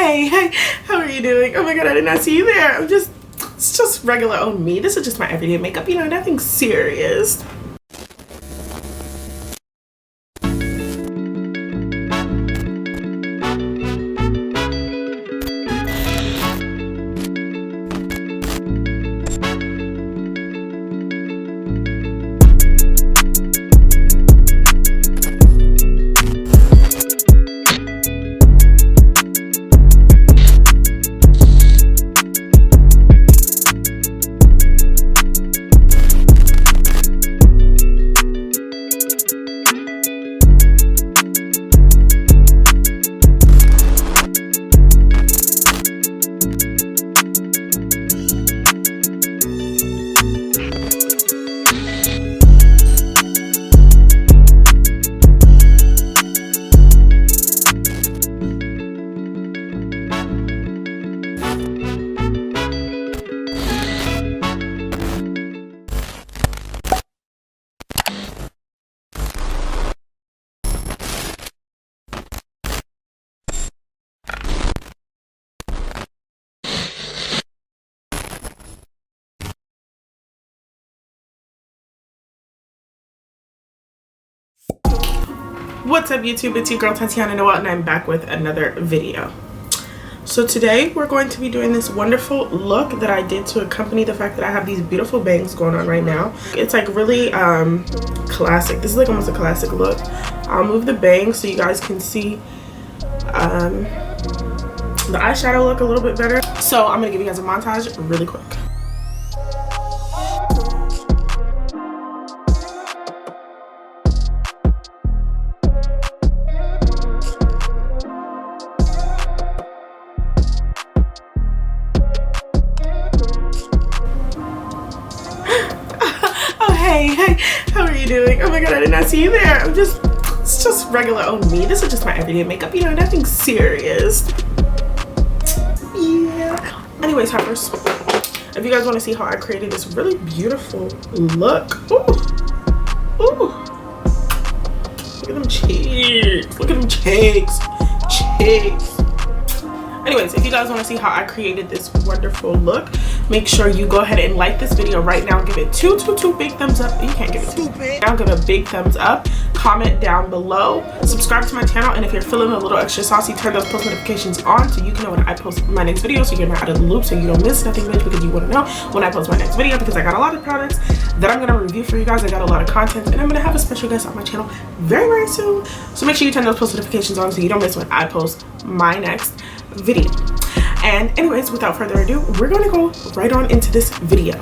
hey, how are you doing? Oh my god, I did not see you there. It's just regular old me. This is just my everyday makeup, you know, nothing serious. What's up YouTube, it's your girl Tatiana Noel and I'm back with another video. So today we're going to be doing this wonderful look that I did to accompany the fact that I have these beautiful bangs going on right now. It's like really classic. This is like almost a classic look. I'll move the bangs so you guys can see the eyeshadow look a little bit better. So I'm gonna give you guys a montage really quick. Hey, how are you doing? Oh my god, I did not see you there. It's just regular old me. This is just my everyday makeup, you know, nothing serious. Yeah. Anyways, hoppers, if you guys want to see how I created this really beautiful look. Ooh. Ooh. Look at them cheeks. Look at them cheeks. Cheeks. Anyways, if you guys want to see how I created this wonderful look, make sure you go ahead and like this video right now. Give it two big thumbs up. You can't give it two. Now give it a big thumbs up. Comment down below. Subscribe to my channel, and if you're feeling a little extra saucy, turn those post notifications on so you can know when I post my next video, so you're not out of the loop, so you don't miss nothing, bitch, because you want to know when I post my next video, because I got a lot of products that I'm going to review for you guys. I got a lot of content, and I'm going to have a special guest on my channel very soon. So make sure you turn those post notifications on so you don't miss when I post my next video. And anyways, without further ado, we're going to go right on into this video.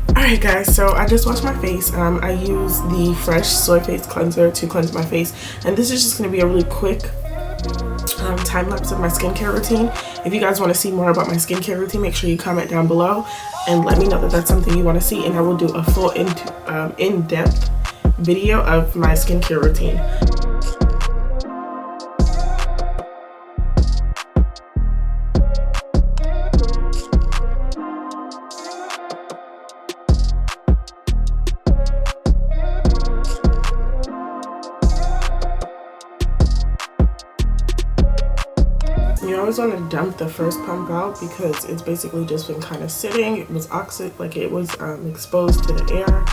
Alright guys, so I just washed my face. I use the Fresh Soy Face Cleanser to cleanse my face, and this is just going to be a really quick time lapse of my skincare routine. If you guys want to see more about my skincare routine, make sure you comment down below and let me know that that's something you want to see, and I will do a full in-depth video of my skincare routine. You always want to dump the first pump out because it's basically just been kind of sitting. It was exposed to the air.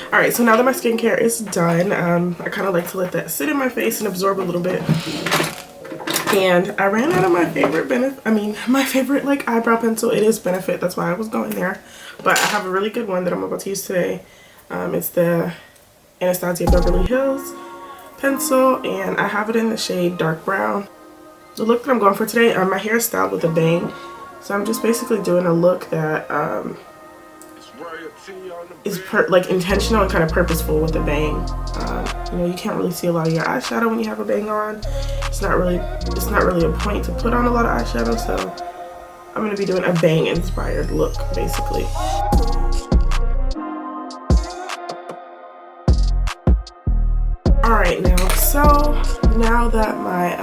Alright, so now that my skincare is done, I kind of like to let that sit in my face and absorb a little bit. And I ran out of my favorite like eyebrow pencil. It is Benefit, that's why I was going there. But I have a really good one that I'm about to use today. It's the Anastasia Beverly Hills pencil, and I have it in the shade dark brown. The look that I'm going for today, my hair is styled with a bang. So I'm just basically doing a look that is intentional and kind of purposeful with a bang. You know, you can't really see a lot of your eyeshadow when you have a bang on. It's not really a point to put on a lot of eyeshadow, so I'm going to be doing a bang inspired look basically. Alright, now that my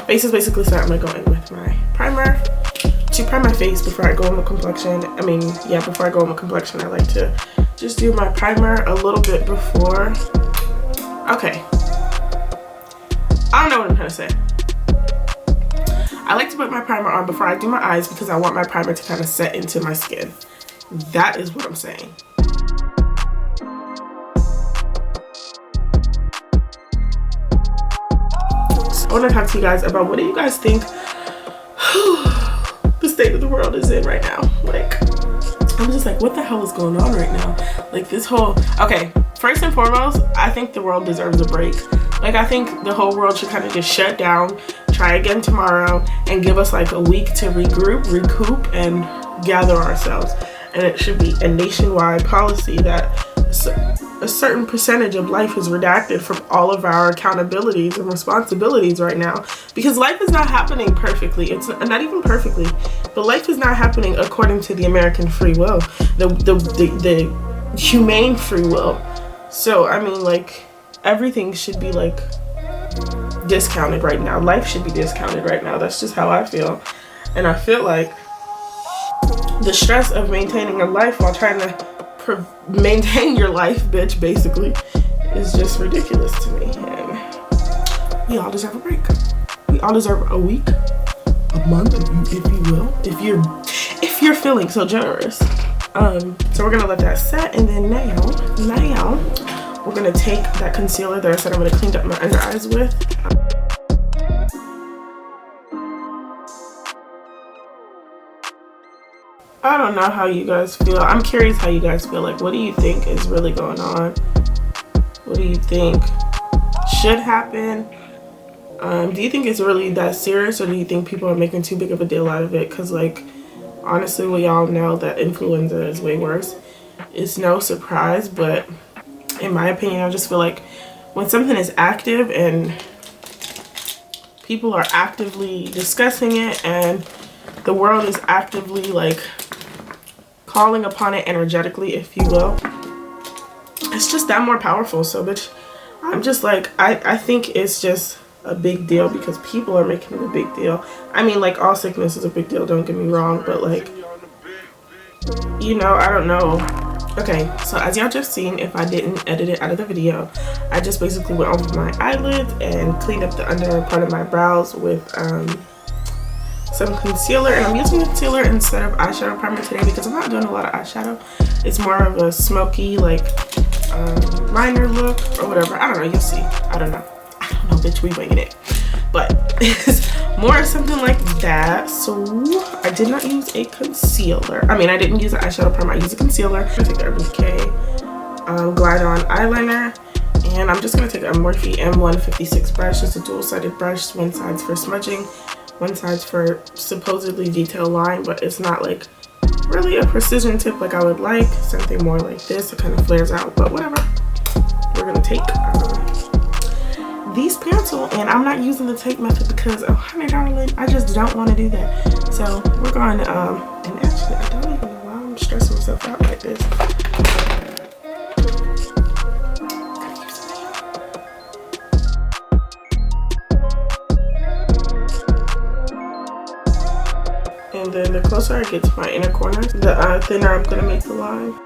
face is basically set, I'm going to go in with my primer. to prime my face before I go on with complexion. I mean, yeah, before I go on with complexion, I like to just do my primer a little bit before. Okay. I don't know what I'm trying to say. I like to put my primer on before I do my eyes because I want my primer to kind of set into my skin. That is what I'm saying. So I want to talk to you guys about what do you guys think the state of the world is in right now. Like, I'm just like, what the hell is going on right now? Like this whole, okay, first and foremost, I think the world deserves a break. Like, I think the whole world should kind of just shut down, try again tomorrow, and give us like a week to regroup, recoup, and gather ourselves. And it should be a nationwide policy that a certain percentage of life is redacted from all of our accountabilities and responsibilities right now. Because life is not happening perfectly. It's not even perfectly, but life is not happening according to the American free will, the humane free will. So, I mean, like, everything should be like discounted right now. Life should be discounted right now. That's just how I feel. And I feel like the stress of maintaining a life while trying to maintain your life, bitch, basically, is just ridiculous to me. And we all deserve a break. We all deserve a week, a month, if you will, if you're feeling so generous. So we're gonna let that set, and then now we're gonna take that concealer that I said I'm gonna clean up my under eyes with. I don't know how you guys feel. I'm curious how you guys feel. Like, what do you think is really going on? What do you think should happen? Do you think it's really that serious, or do you think people are making too big of a deal out of it? Because, like, honestly, we all know that influenza is way worse. It's no surprise, but in my opinion, I just feel like when something is active and people are actively discussing it and the world is actively, like, calling upon it energetically, if you will, it's just that more powerful. So, bitch, I'm just like, I think it's just a big deal because people are making it a big deal. I mean, like, all sickness is a big deal, don't get me wrong, but, like, you know, I don't know. Okay, so as y'all just seen, if I didn't edit it out of the video, I just basically went over my eyelids and cleaned up the under part of my brows with some concealer. And I'm using concealer instead of eyeshadow primer today because I'm not doing a lot of eyeshadow. It's more of a smoky, like, liner look or whatever. I don't know, you'll see. I don't know, bitch, we winging it. But it's more something like that. So I did not use a concealer. I mean, I didn't use an eyeshadow primer. I used a concealer. I take the Urban Decay Glide On eyeliner. And I'm just going to take a Morphe M156 brush. Just a dual-sided brush. One side's for smudging. One side's for supposedly detail line. But it's not, like, really a precision tip like I would like. Something more like this. It kind of flares out. But whatever. We're going to take these pencil, and I'm not using the tape method because, oh honey darling, I just don't want to do that. So we're going and actually I don't even know why I'm stressing myself out like this. And then the closer I get to my inner corners, the thinner I'm gonna make the line.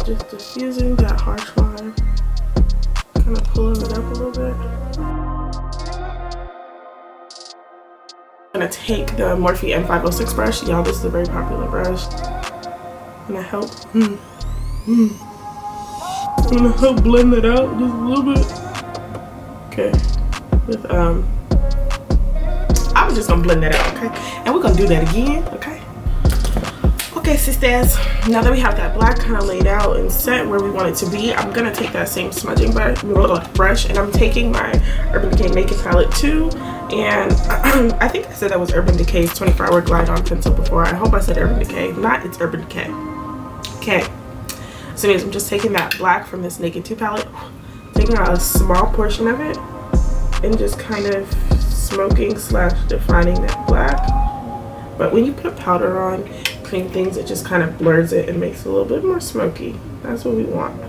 Just diffusing that harsh line, kind of pulling it up a little bit. I'm gonna take the Morphe M506 brush. Y'all, this is a very popular brush. I'm gonna help. I'm gonna help blend it out just a little bit. Okay. With I was just gonna blend that out, okay? And we're gonna do that again, okay? Okay, sisters, now that we have that black kind of laid out and set where we want it to be, I'm going to take that same smudging brush and I'm taking my Urban Decay Naked palette too. And I think I said that was Urban Decay's 24-hour Glide On pencil before. I hope I said Urban Decay. If not, it's Urban Decay. Okay. So anyways, I'm just taking that black from this Naked 2 palette, taking out a small portion of it, and just kind of smoking / defining that black. But when you put powder on, cream things, it just kind of blurs it and makes it a little bit more smoky. That's what we want.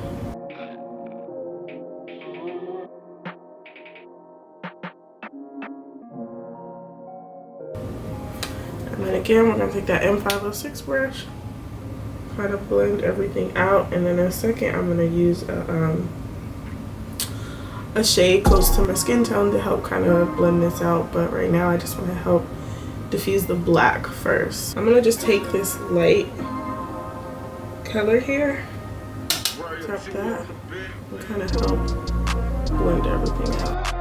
again, we're gonna take that M506 brush, kind of blend everything out, and then in a second I'm gonna use a shade close to my skin tone to help kind of blend this out. But right now I just want to help diffuse the black first. I'm gonna just take this light color here, tap that, and kind of help blend everything out.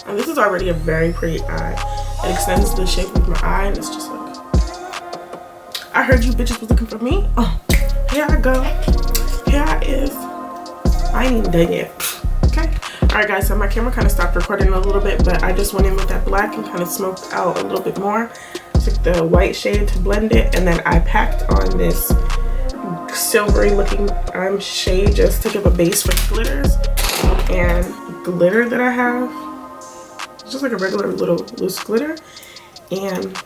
And this is already a very pretty eye. It extends the shape of my eye, and it's just like, I heard you bitches was looking for me. Oh, here I go. Here I is. I ain't even done yet. Okay. Alright guys, so my camera kind of stopped recording a little bit, but I just went in with that black and kind of smoked out a little bit more. Took the white shade to blend it, and then I packed on this silvery looking shade just to give a base for the glitters. And glitter that I have, it's just like a regular little loose glitter. And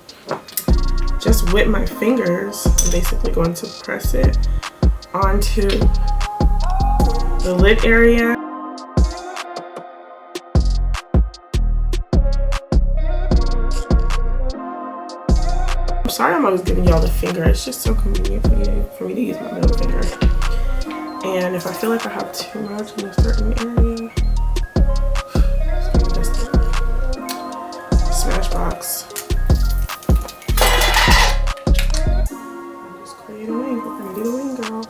just with my fingers, I'm basically going to press it onto the lid area. I'm sorry I'm always giving y'all the finger. It's just so convenient for me to use my middle finger. And if I feel like I have too much in a certain area, just Smashbox. Just create a wing. We're gonna do the wing, girl.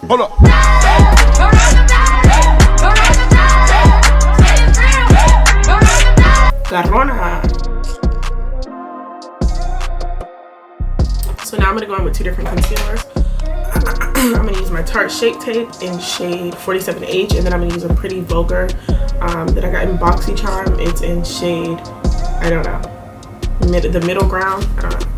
Hold up. Garrona. So now I'm gonna go in with two different concealers. I'm gonna use my Tarte Shape Tape in shade 47H, and then I'm gonna use a Pretty Vulgar that I got in BoxyCharm. It's in shade, I don't know, the middle ground. I don't know.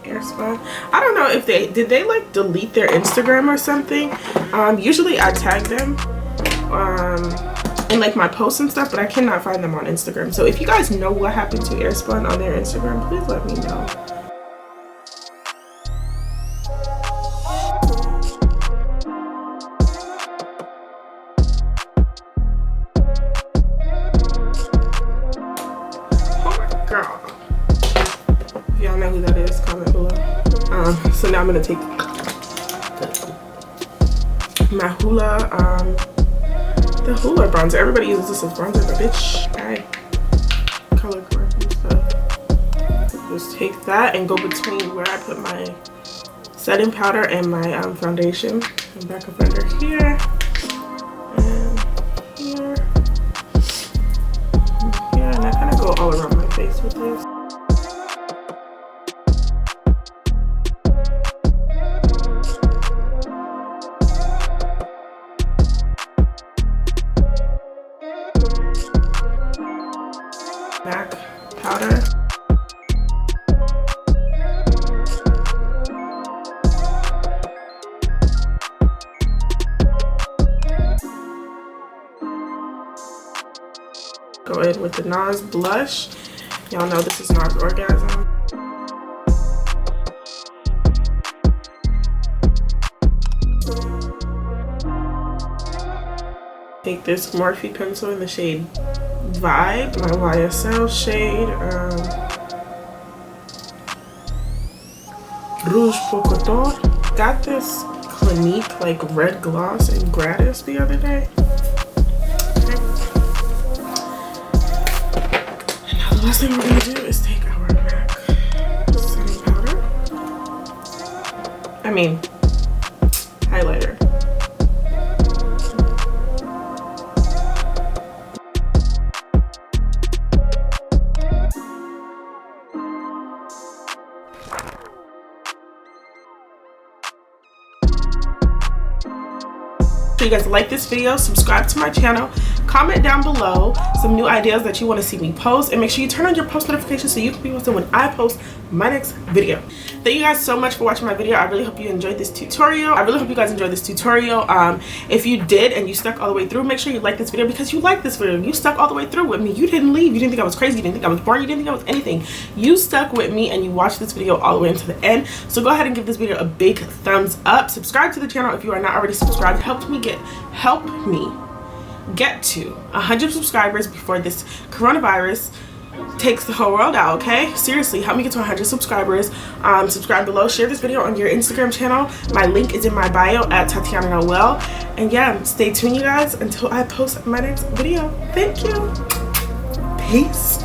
Airspun. I don't know if did they like delete their Instagram or something. Usually I tag them in like my posts and stuff, but I cannot find them on Instagram. So if you guys know what happened to Airspun on their Instagram, please let me know. Oh my god. If y'all know who that is, comment below. So now I'm gonna take my hoola, the hoola bronzer. Everybody uses this as bronzer, but bitch, I color correct and stuff. Just take that and go between where I put my setting powder and my foundation. And back up under here and here. Yeah, and I kind of go all around my face with this. MAC powder. Go in with the NARS blush. Y'all know this is NARS Orgasm. Take this Morphe pencil in the shade Vibe, my YSL shade. Rouge Polka Dot. Got this Clinique like red gloss and gratis the other day. Okay. And now the last thing we're gonna do is take our MAC setting powder. Highlighter. So you guys like this video, subscribe to my channel, comment down below some new ideas that you want to see me post, and make sure you turn on your post notifications so you can be posted when I post my next video. Thank you guys so much for watching my video. I really hope you enjoyed this tutorial. If you did and you stuck all the way through, make sure you like this video because you like this video. You stuck all the way through with me. You didn't leave. You didn't think I was crazy. You didn't think I was boring. You didn't think I was anything. You stuck with me and you watched this video all the way into the end. So go ahead and give this video a big thumbs up. Subscribe to the channel if you are not already subscribed. Help me get to 100 subscribers before this coronavirus takes the whole world out. Okay, seriously, help me get to 100 subscribers. Subscribe below, share this video on your Instagram channel. My link is in my bio at Tatiana Noel. And yeah, stay tuned you guys until I post my next video. Thank you. Peace.